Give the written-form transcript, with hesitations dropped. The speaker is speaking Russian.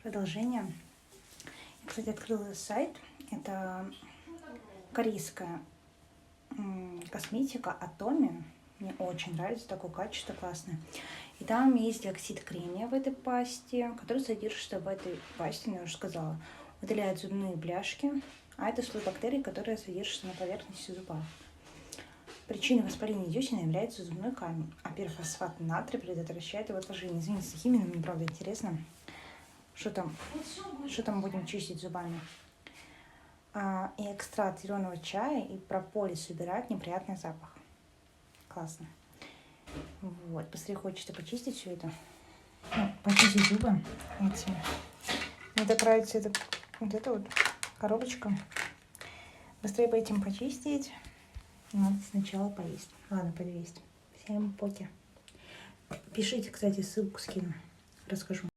Продолжение. Я, кстати, открыла сайт. Это корейская косметика Atomy. Мне очень нравится, такое качество классное. И там есть диоксид кремния в этой пасте, который содержится в этой пасте, я уже сказала, удаляет зубные бляшки, а это слой бактерий, которые содержатся на поверхности зуба. Причиной воспаления десен является зубной камень, а перфосфат натрия предотвращает его отложение. Извините, с химией, мне правда интересно, что там будем чистить зубами. И экстракт зеленого чая и прополис убирает неприятный запах. Классно. Вот, быстрее хочется почистить все это. Почистить зубы. Мне так нравится вот эта вот коробочка. Быстрее по этим почистить. Надо сначала поесть. Ладно, пойду есть. Всем пока. Пишите, кстати, ссылку скину. Расскажу.